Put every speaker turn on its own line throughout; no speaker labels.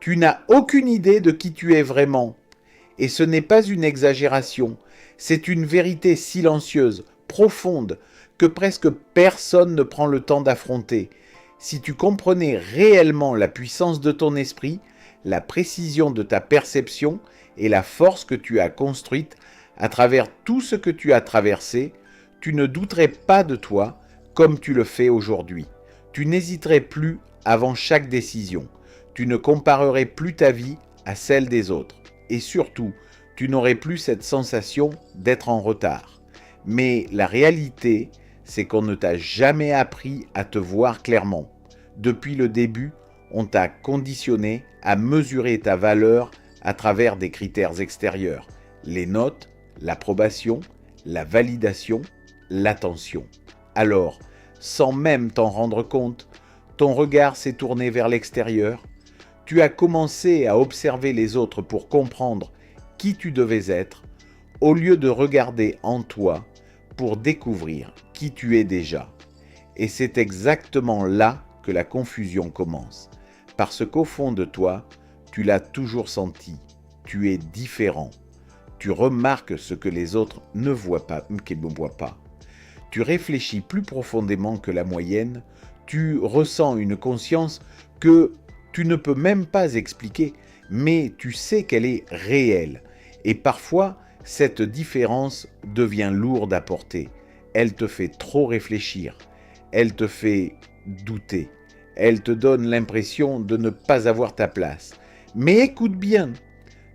Tu n'as aucune idée de qui tu es vraiment. Et ce n'est pas une exagération, c'est une vérité silencieuse, profonde, que presque personne ne prend le temps d'affronter. Si tu comprenais réellement la puissance de ton esprit, la précision de ta perception et la force que tu as construite à travers tout ce que tu as traversé, tu ne douterais pas de toi comme tu le fais aujourd'hui. Tu n'hésiterais plus avant chaque décision. Tu ne comparerais plus ta vie à celle des autres. Et surtout, tu n'aurais plus cette sensation d'être en retard. Mais la réalité, c'est qu'on ne t'a jamais appris à te voir clairement. Depuis le début, on t'a conditionné à mesurer ta valeur à travers des critères extérieurs. Les notes, l'approbation, la validation, l'attention. Alors, sans même t'en rendre compte, ton regard s'est tourné vers l'extérieur. Tu as commencé à observer les autres pour comprendre qui tu devais être, au lieu de regarder en toi pour découvrir qui tu es déjà. Et c'est exactement là que la confusion commence. Parce qu'au fond de toi, tu l'as toujours senti. Tu es différent. Tu remarques ce que les autres ne voient pas, qu'ils ne voient pas. Tu réfléchis plus profondément que la moyenne. Tu ressens une conscience que tu ne peux même pas expliquer, mais tu sais qu'elle est réelle. Et parfois, cette différence devient lourde à porter. Elle te fait trop réfléchir. Elle te fait douter. Elle te donne l'impression de ne pas avoir ta place. Mais écoute bien,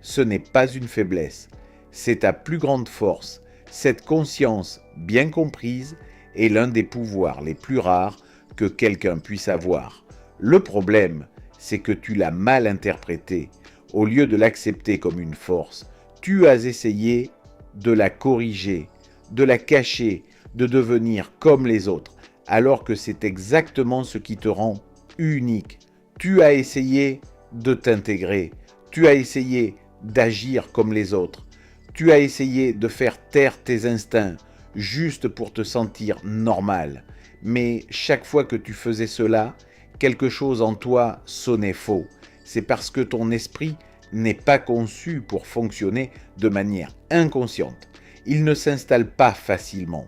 ce n'est pas une faiblesse. C'est ta plus grande force. Cette conscience bien comprise est l'un des pouvoirs les plus rares que quelqu'un puisse avoir. Le problème, c'est que tu l'as mal interprétée. Au lieu de l'accepter comme une force, tu as essayé de la corriger, de la cacher, de devenir comme les autres, alors que c'est exactement ce qui te rend unique. Tu as essayé de t'intégrer, tu as essayé d'agir comme les autres, tu as essayé de faire taire tes instincts juste pour te sentir normal. Mais chaque fois que tu faisais cela, quelque chose en toi sonnait faux. C'est parce que ton esprit n'est pas conçu pour fonctionner de manière inconsciente. Il ne s'installe pas facilement.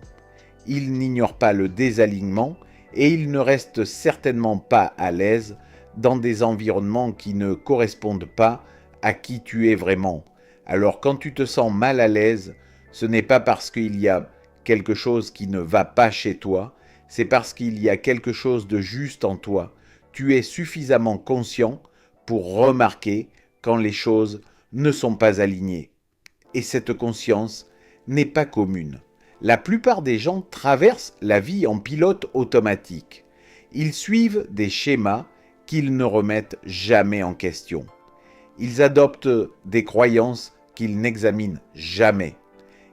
Il n'ignore pas le désalignement et il ne reste certainement pas à l'aise dans des environnements qui ne correspondent pas à qui tu es vraiment. Alors quand tu te sens mal à l'aise, ce n'est pas parce qu'il y a quelque chose qui ne va pas chez toi, c'est parce qu'il y a quelque chose de juste en toi. Tu es suffisamment conscient pour remarquer quand les choses ne sont pas alignées. Et cette conscience n'est pas commune. La plupart des gens traversent la vie en pilote automatique. Ils suivent des schémas qu'ils ne remettent jamais en question. Ils adoptent des croyances qu'ils n'examinent jamais.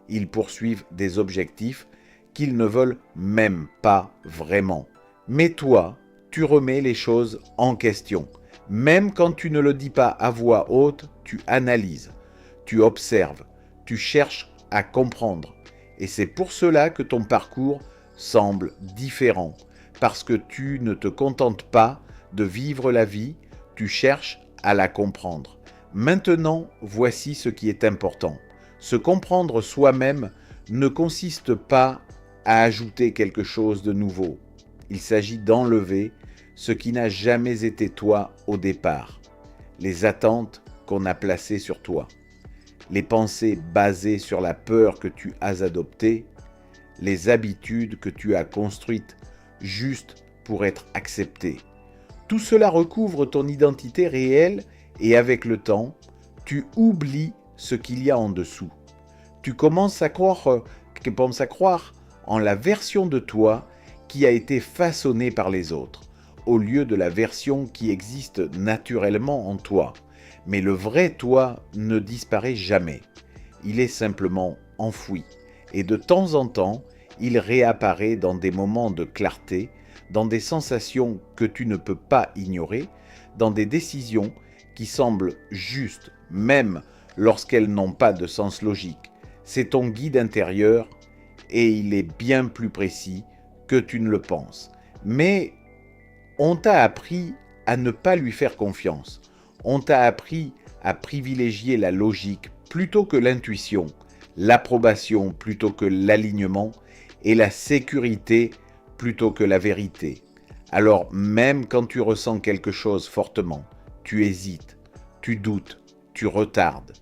Ils poursuivent des objectifs qu'ils ne veulent même pas vraiment. Mais toi, tu remets les choses en question. Même quand tu ne le dis pas à voix haute, tu analyses, tu observes, tu cherches à comprendre. Et c'est pour cela que ton parcours semble différent. Parce que tu ne te contentes pas de vivre la vie, tu cherches à la comprendre. Maintenant, voici ce qui est important. Se comprendre soi-même ne consiste pas à ajouter quelque chose de nouveau. Il s'agit d'enlever ce qui n'a jamais été toi au départ, les attentes qu'on a placées sur toi, les pensées basées sur la peur que tu as adoptée, les habitudes que tu as construites juste pour être accepté. Tout cela recouvre ton identité réelle et avec le temps, tu oublies ce qu'il y a en dessous. Tu commences à croire en la version de toi qui a été façonnée par les autres, au lieu de la version qui existe naturellement en toi. Mais le vrai toi ne disparaît jamais. Il est simplement enfoui. Et de temps en temps, il réapparaît dans des moments de clarté, dans des sensations que tu ne peux pas ignorer, dans des décisions qui semblent justes, même lorsqu'elles n'ont pas de sens logique. C'est ton guide intérieur et il est bien plus précis que tu ne le penses. Mais on t'a appris à ne pas lui faire confiance. On t'a appris à privilégier la logique plutôt que l'intuition, l'approbation plutôt que l'alignement et la sécurité plutôt que la vérité. Alors même quand tu ressens quelque chose fortement, tu hésites, tu doutes, tu retardes,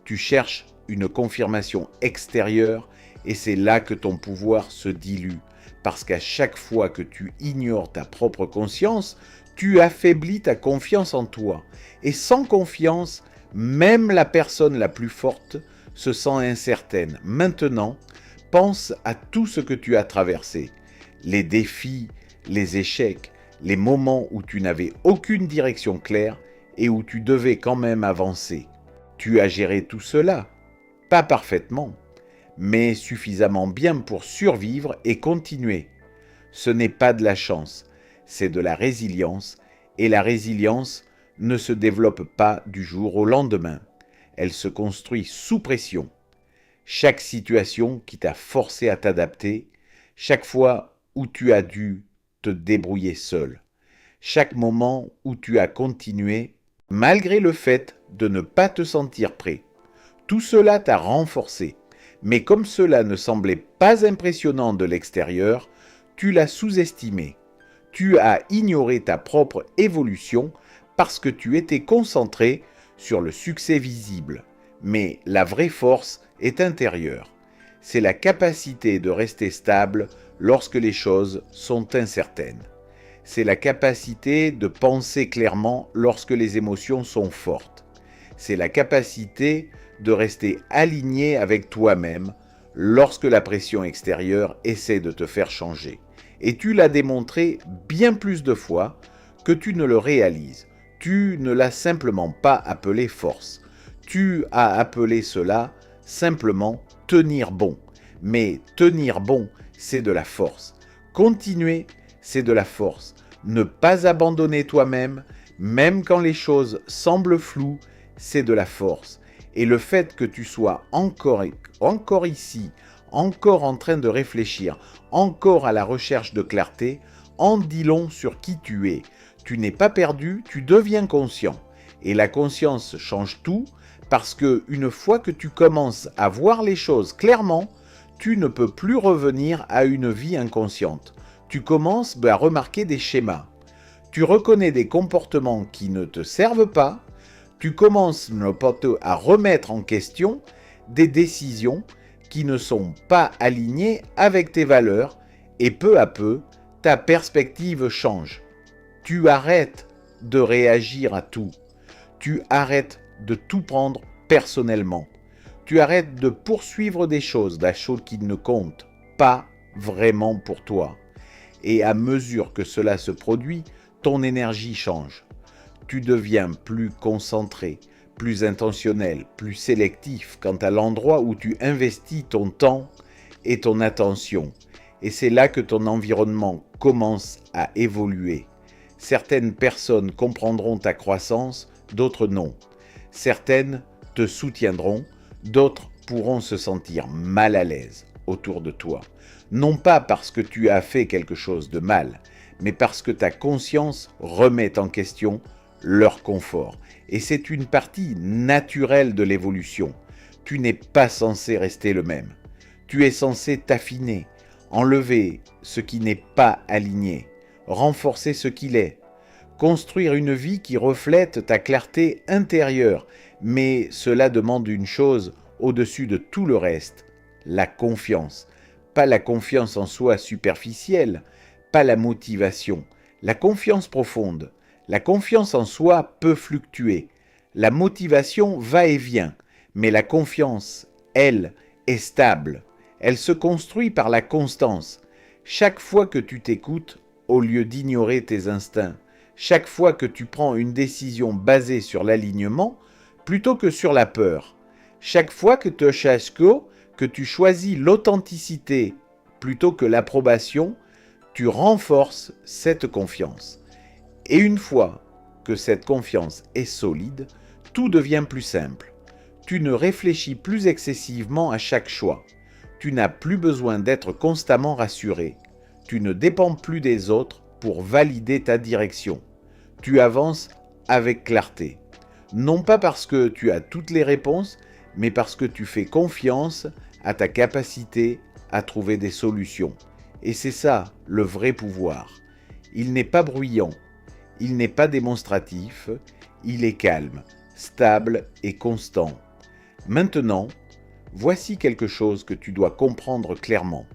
tu cherches une confirmation extérieure et c'est là que ton pouvoir se dilue. Parce qu'à chaque fois que tu ignores ta propre conscience, tu affaiblis ta confiance en toi. Et sans confiance, même la personne la plus forte se sent incertaine. Maintenant, pense à tout ce que tu as traversé. Les défis, les échecs, les moments où tu n'avais aucune direction claire et où tu devais quand même avancer. Tu as géré tout cela, pas parfaitement, mais suffisamment bien pour survivre et continuer. Ce n'est pas de la chance, c'est de la résilience, et la résilience ne se développe pas du jour au lendemain. Elle se construit sous pression. Chaque situation qui t'a forcé à t'adapter, chaque fois où tu as dû te débrouiller seul, chaque moment où tu as continué, malgré le fait de ne pas te sentir prêt. Tout cela t'a renforcé, mais comme cela ne semblait pas impressionnant de l'extérieur, tu l'as sous-estimé. Tu as ignoré ta propre évolution parce que tu étais concentré sur le succès visible. Mais la vraie force est intérieure. C'est la capacité de rester stable lorsque les choses sont incertaines. C'est la capacité de penser clairement lorsque les émotions sont fortes. C'est la capacité de rester aligné avec toi-même lorsque la pression extérieure essaie de te faire changer. Et tu l'as démontré bien plus de fois que tu ne le réalises. Tu ne l'as simplement pas appelé force. Tu as appelé cela simplement tenir bon. Mais tenir bon, c'est de la force. Continuer, c'est de la force. Ne pas abandonner toi-même, même quand les choses semblent floues, c'est de la force. Et le fait que tu sois encore ici, encore en train de réfléchir, encore à la recherche de clarté, en dit long sur qui tu es. Tu n'es pas perdu, tu deviens conscient. Et la conscience change tout parce que une fois que tu commences à voir les choses clairement, tu ne peux plus revenir à une vie inconsciente. Tu commences à remarquer des schémas. Tu reconnais des comportements qui ne te servent pas. Tu commences à remettre en question des décisions qui ne sont pas alignées avec tes valeurs et peu à peu, ta perspective change. Tu arrêtes de réagir à tout. Tu arrêtes de tout prendre personnellement. Tu arrêtes de poursuivre des choses qui ne comptent pas vraiment pour toi. Et à mesure que cela se produit, ton énergie change. Tu deviens plus concentré, plus intentionnel, plus sélectif quant à l'endroit où tu investis ton temps et ton attention. Et c'est là que ton environnement commence à évoluer. Certaines personnes comprendront ta croissance, d'autres non. Certaines te soutiendront, d'autres pourront se sentir mal à l'aise autour de toi. Non pas parce que tu as fait quelque chose de mal, mais parce que ta conscience remet en question leur confort. Et c'est une partie naturelle de l'évolution. Tu n'es pas censé rester le même. Tu es censé t'affiner, enlever ce qui n'est pas aligné, renforcer ce qu'il est, construire une vie qui reflète ta clarté intérieure. Mais cela demande une chose au-dessus de tout le reste, la confiance. Pas la confiance en soi superficielle, pas la motivation, la confiance profonde. La confiance en soi peut fluctuer. La motivation va et vient, mais la confiance, elle, est stable. Elle se construit par la constance. Chaque fois que tu t'écoutes, au lieu d'ignorer tes instincts, chaque fois que tu prends une décision basée sur l'alignement, plutôt que sur la peur, chaque fois que tu choisis l'authenticité plutôt que l'approbation, tu renforces cette confiance. Et une fois que cette confiance est solide, tout devient plus simple. Tu ne réfléchis plus excessivement à chaque choix. Tu n'as plus besoin d'être constamment rassuré. Tu ne dépends plus des autres pour valider ta direction. Tu avances avec clarté. Non pas parce que tu as toutes les réponses, mais parce que tu fais confiance à ta capacité à trouver des solutions. Et c'est ça, le vrai pouvoir. Il n'est pas bruyant, il n'est pas démonstratif, il est calme, stable et constant. Maintenant, voici quelque chose que tu dois comprendre clairement.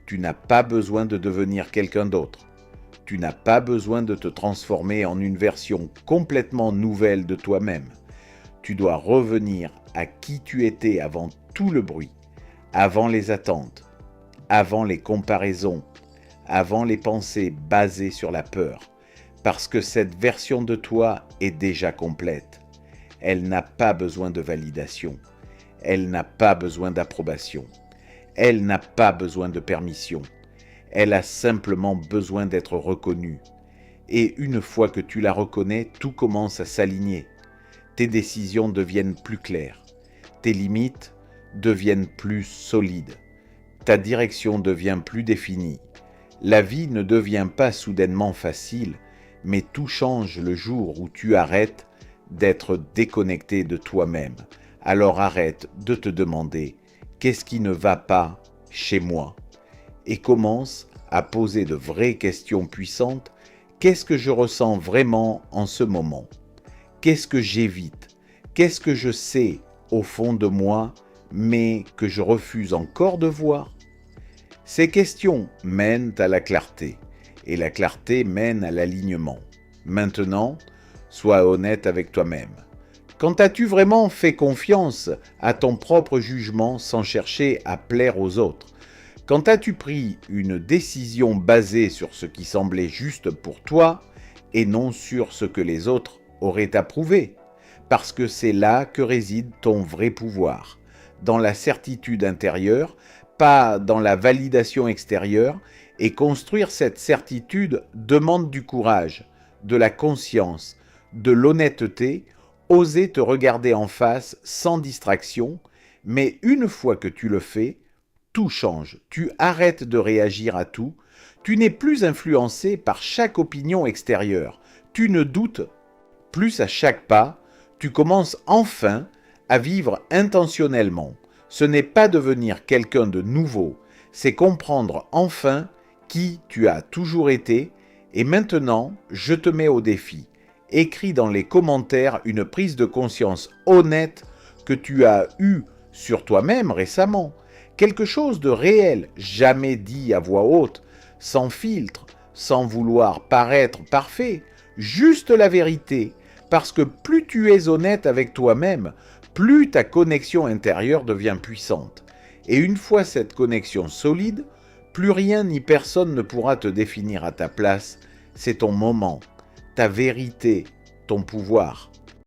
Tu n'as pas besoin de devenir quelqu'un d'autre. Tu n'as pas besoin de te transformer en une version complètement nouvelle de toi-même. Tu dois revenir à qui tu étais avant tout le bruit, avant les attentes, avant les comparaisons, avant les pensées basées sur la peur, parce que cette version de toi est déjà complète. Elle n'a pas besoin de validation. Elle n'a pas besoin d'approbation. Elle n'a pas besoin de permission. Elle a simplement besoin d'être reconnue. Et une fois que tu la reconnais, tout commence à s'aligner. Tes décisions deviennent plus claires. Tes limites deviennent plus solides. Ta direction devient plus définie. La vie ne devient pas soudainement facile, mais tout change le jour où tu arrêtes d'être déconnecté de toi-même. Alors arrête de te demander « Qu'est-ce qui ne va pas chez moi ?» et commence à poser de vraies questions puissantes. Qu'est-ce que je ressens vraiment en ce moment? Qu'est-ce que j'évite? Qu'est-ce que je sais au fond de moi, mais que je refuse encore de voir? Ces questions mènent à la clarté, et la clarté mène à l'alignement. Maintenant, sois honnête avec toi-même. Quand as-tu vraiment fait confiance à ton propre jugement sans chercher à plaire aux autres? Quand as-tu pris une décision basée sur ce qui semblait juste pour toi et non sur ce que les autres auraient approuvé? Parce que c'est là que réside ton vrai pouvoir, dans la certitude intérieure, pas dans la validation extérieure, et construire cette certitude demande du courage, de la conscience, de l'honnêteté, oser te regarder en face sans distraction, mais une fois que tu le fais, tout change, tu arrêtes de réagir à tout, tu n'es plus influencé par chaque opinion extérieure, tu ne doutes plus à chaque pas, tu commences enfin à vivre intentionnellement. Ce n'est pas devenir quelqu'un de nouveau, c'est comprendre enfin qui tu as toujours été. Et maintenant, je te mets au défi. Écris dans les commentaires une prise de conscience honnête que tu as eue sur toi-même récemment. Quelque chose de réel, jamais dit à voix haute, sans filtre, sans vouloir paraître parfait, juste la vérité, parce que plus tu es honnête avec toi-même, plus ta connexion intérieure devient puissante. Et une fois cette connexion solide, plus rien ni personne ne pourra te définir à ta place. C'est ton moment, ta vérité, ton pouvoir.